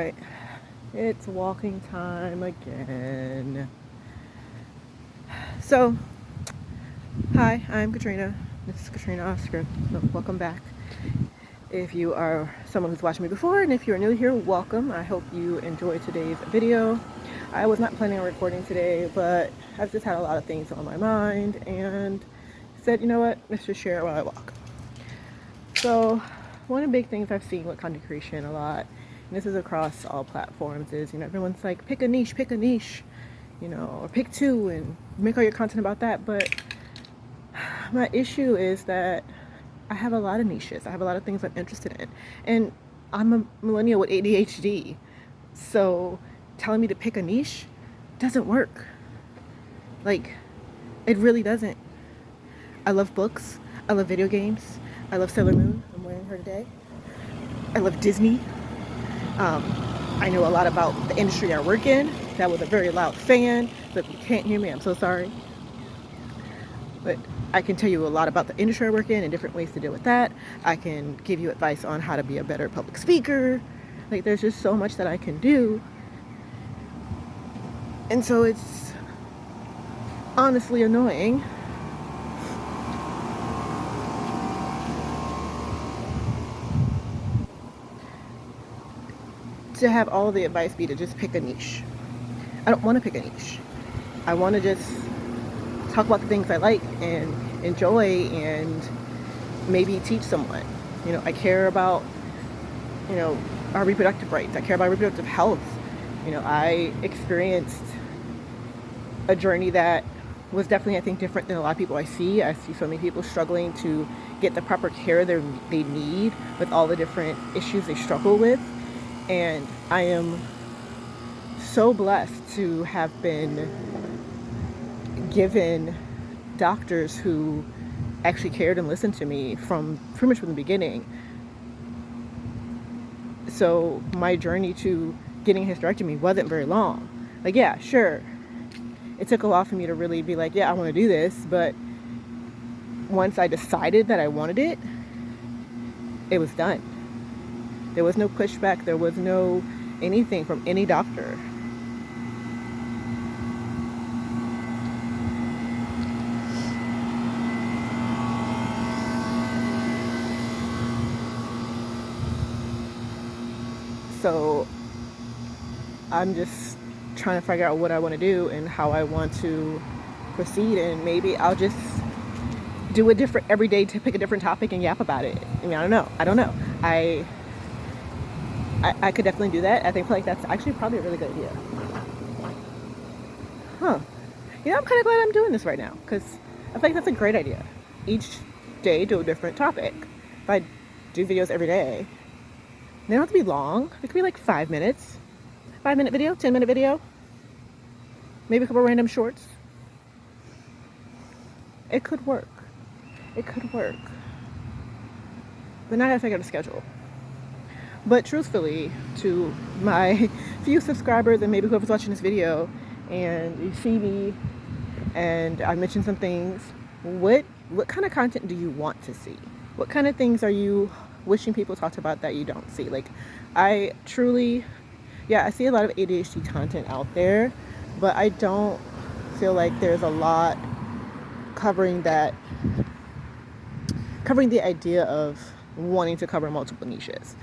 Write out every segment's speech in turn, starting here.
Alright, it's walking time again. So, hi, I'm Katrina. This is Katrina Oscar. Welcome back. If you are someone who's watched me before, and if you're new here, welcome. I hope you enjoyed today's video. I was not planning on recording today, but I've just had a lot of things on my mind and said, you know what, let's just share it while I walk. So, one of the big things I've seen with content creation a lot, and this is across all platforms, is, everyone's like, pick a niche, or pick two and make all your content about that. But my issue is that I have a lot of niches. I have a lot of things I'm interested in. And I'm a millennial with ADHD. So telling me to pick a niche doesn't work. Like, it really doesn't. I love books. I love video games. I love Sailor Moon. I'm wearing her today. I love Disney. I know a lot about the industry I work in. That was a very loud fan. So if you can't hear me, I'm so sorry. But I can tell you a lot about the industry I work in and different ways to deal with that. I can give you advice on how to be a better public speaker. Like, there's just so much that I can do. And so it's honestly annoying to have all the advice be to just pick a niche. I don't want to pick a niche. I want to just talk about the things I like and enjoy and maybe teach someone. I care about, our reproductive rights. I care about reproductive health. I experienced a journey that was definitely, I think, different than a lot of people I see. I see so many people struggling to get the proper care they need with all the different issues they struggle with. And I am so blessed to have been given doctors who actually cared and listened to me from pretty much from the beginning. So my journey to getting a hysterectomy wasn't very long. Like, yeah, sure, it took a while for me to really be like, yeah, I want to do this. But once I decided that I wanted it, it was done. There was no pushback. There was no anything from any doctor. So I'm just trying to figure out what I want to do and how I want to proceed. And maybe I'll just do a different every day to pick a different topic and yap about it. I don't know. I could definitely do that. I feel like that's actually probably a really good idea. I'm kind of glad I'm doing this right now, because I think that's a great idea. Each day do a different topic. If I do videos every day, they don't have to be long. It could be like 5 minutes. 5-minute video, 10-minute video. Maybe a couple random shorts. It could work. But now I gotta figure out a schedule. But truthfully, to my few subscribers and maybe whoever's watching this video, and you see me and I mentioned some things, what kind of content do you want to see? What kind of things are you wishing people talked about that you don't see? Like, I truly, I see a lot of ADHD content out there, but I don't feel like there's a lot covering the idea of wanting to cover multiple niches.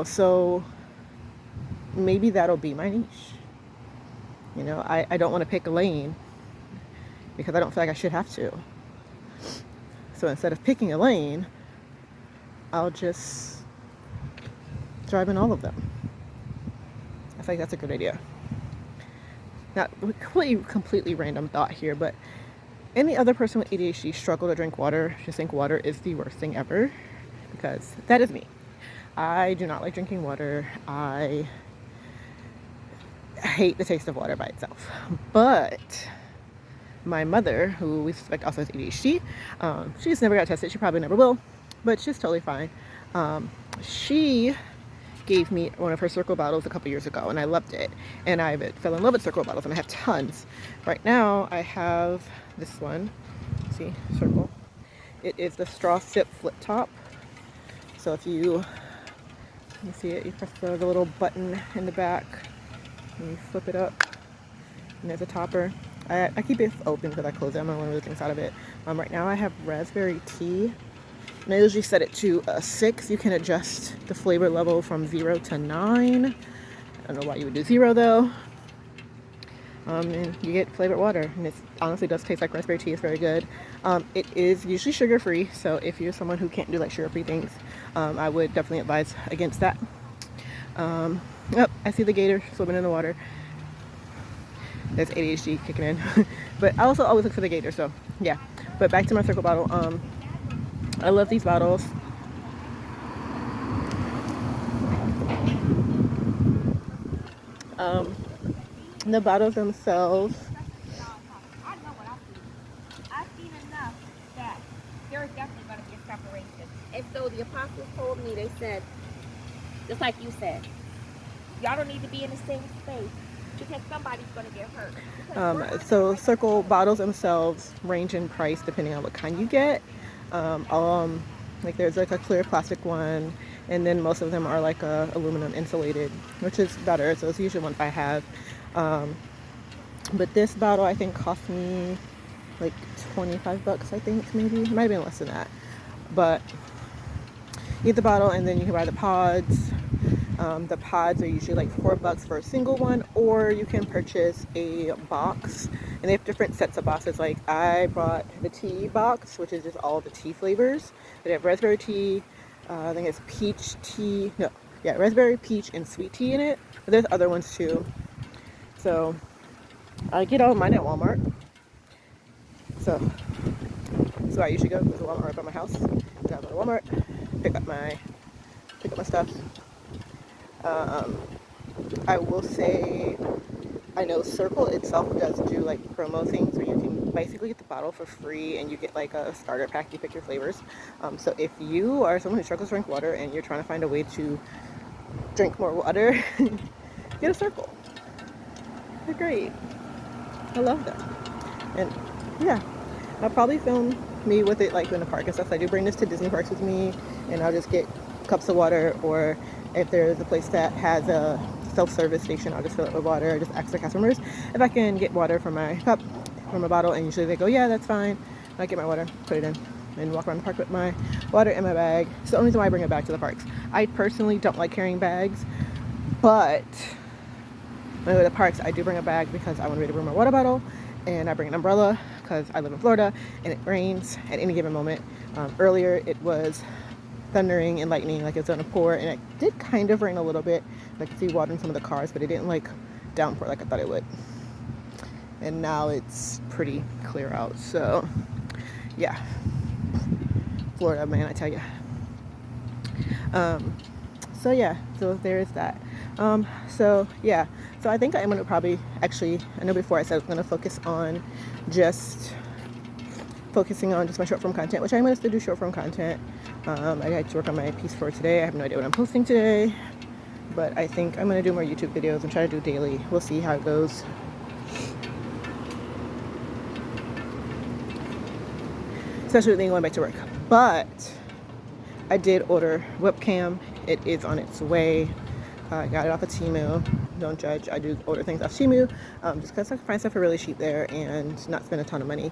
So maybe that'll be my niche. I don't want to pick a lane because I don't feel like I should have to. So instead of picking a lane, I'll just drive in all of them. I think that's a good idea. Now, completely random thought here, but any other person with ADHD struggle to drink water, just think water is the worst thing ever, because that is me. I do not like drinking water. I hate the taste of water by itself. But my mother, who we suspect also has ADHD, she just never got tested. She probably never will, but she's totally fine. She gave me one of her Circle bottles a couple years ago, and I loved it. And I fell in love with Circle bottles, and I have tons. Right now, I have this one. See, Circle. It is the straw sip flip top. So if you You see it? You press the little button in the back and you flip it up, and there's a topper. I keep it open because I close it. I don't want to really things out of it. Right now I have raspberry tea, and I usually set it to a 6. You can adjust the flavor level from 0 to 9. I don't know why you would do 0 though. And you get flavored water, and it honestly does taste like raspberry tea. It's very good. It is usually sugar free, so if you're someone who can't do like sugar free things, I would definitely advise against that. Oh, I see the gator swimming in the water. That's ADHD kicking in. But I also always look for the gator, so yeah. But back to my Circle bottle. I love these bottles. The bottles themselves. I know what I've seen enough that there is definitely going to be a separation. And so the apostles told me, they said, just like you said, y'all don't need to be in the same space because somebody's going to get hurt. So Circle bottles themselves range in price depending on what kind you get. Like there's like a clear plastic one, and then most of them are like aluminum insulated, which is better. So it's usually ones I have. But this bottle I think cost me like $25, I think, maybe. It might have been less than that. But you get the bottle, and then you can buy the pods. The pods are usually like $4 for a single one, or you can purchase a box, and they have different sets of boxes. Like I bought the tea box, which is just all the tea flavors. They have raspberry tea, I think it's peach tea, raspberry, peach, and sweet tea in it. But there's other ones too. So I get all of mine at Walmart. So I usually go to Walmart right by my house. I go to Walmart, pick up my stuff. I will say, I know Circle itself does do like promo things where you can basically get the bottle for free, and you get like a starter pack. You pick your flavors. So if you are someone who struggles to drink water and you're trying to find a way to drink more water, get a Circle. They're great. I love them. And yeah, I'll probably film me with it like in the park and stuff. I do bring this to Disney parks with me, and I'll just get cups of water, or if there's a place that has a self-service station, I'll just fill it with water. I just ask the customers if I can get water from my cup, from a bottle, and usually they go, yeah, that's fine. I get my water, put it in, and walk around the park with my water in my bag. It's the only reason why I bring it back to the parks. I personally don't like carrying bags, but when I go to the parks, I do bring a bag because I want to be able to bring my water bottle, and I bring an umbrella because I live in Florida and it rains at any given moment. Earlier it was thundering and lightning, like it's gonna pour, and it did kind of rain a little bit. I could see water in some of the cars, but it didn't like downpour like I thought it would. And now it's pretty clear out. So yeah, Florida, man, I tell you. So yeah, so there is that. So yeah, so I think I'm gonna probably actually, I know before I said I was gonna focusing on just my short form content, which I'm gonna still do short form content. I had to work on my piece for today. I have no idea what I'm posting today, but I think I'm gonna do more YouTube videos and try to do daily. We'll see how it goes. Especially with me going back to work. But I did order webcam. It is on its way. I got it off of Temu. Don't judge. I do order things off Temu just because I can find stuff for really cheap there and not spend a ton of money,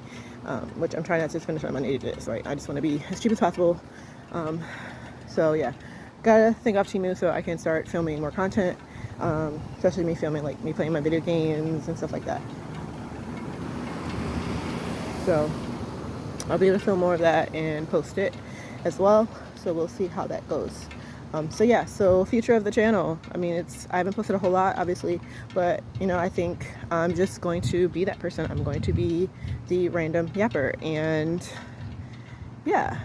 which I'm trying not to spend a ton of money to do this, right? I just want to be as cheap as possible. So yeah, got a thing off Temu so I can start filming more content, especially me filming like me playing my video games and stuff like that. So I'll be able to film more of that and post it as well. So we'll see how that goes. So yeah, so future of the channel. I mean, I haven't posted a whole lot, obviously, but you know, I think I'm just going to be that person. I'm going to be the random yapper, and yeah,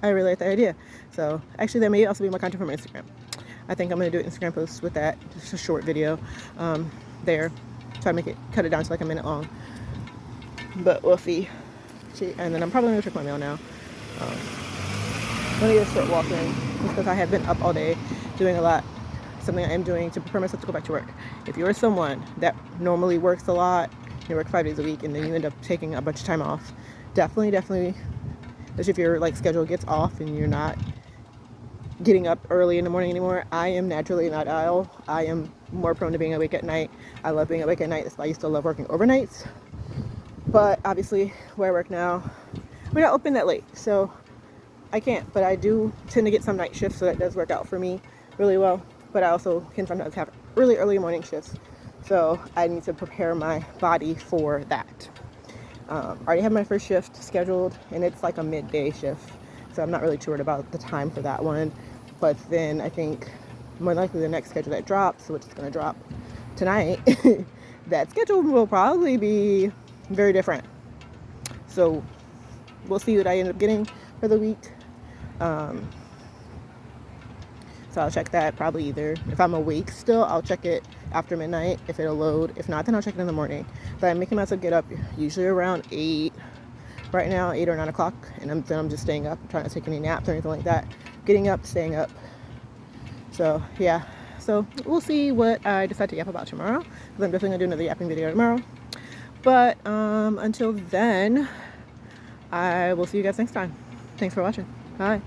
I really like that idea. So actually, there may also be more content from my Instagram. I think I'm going to do an Instagram post with that, just a short video there. Try to cut it down to like a minute long, but we'll see. And then I'm probably going to check my mail now. I'm going to get a short walk in because I have been up all day doing a lot. Something I am doing to prepare myself to go back to work. If you're someone that normally works a lot, you work 5 days a week, and then you end up taking a bunch of time off, definitely, especially if your like schedule gets off and you're not getting up early in the morning anymore. I am naturally not ill. I am more prone to being awake at night. I love being awake at night. That's why I used to love working overnights. But obviously, where I work now, we're not open that late, so I can't. But I do tend to get some night shifts, so that does work out for me really well. But I also can sometimes have really early morning shifts, so I need to prepare my body for that. I already have my first shift scheduled, and it's like a midday shift, so I'm not really too worried about the time for that one. But then I think more likely the next schedule that drops, which is going to drop tonight, that schedule will probably be very different. So we'll see what I end up getting for the week. So I'll check that probably either, if I'm awake still, I'll check it after midnight if it'll load. If not, then I'll check it in the morning. But I'm making myself get up usually around 8 right now, 8 or 9 o'clock. And then I'm just staying up, trying to take any naps or anything like that. Getting up, staying up. So yeah, so we'll see what I decide to yap about tomorrow. Because I'm definitely going to do another yapping video tomorrow. But until then, I will see you guys next time. Thanks for watching. Bye.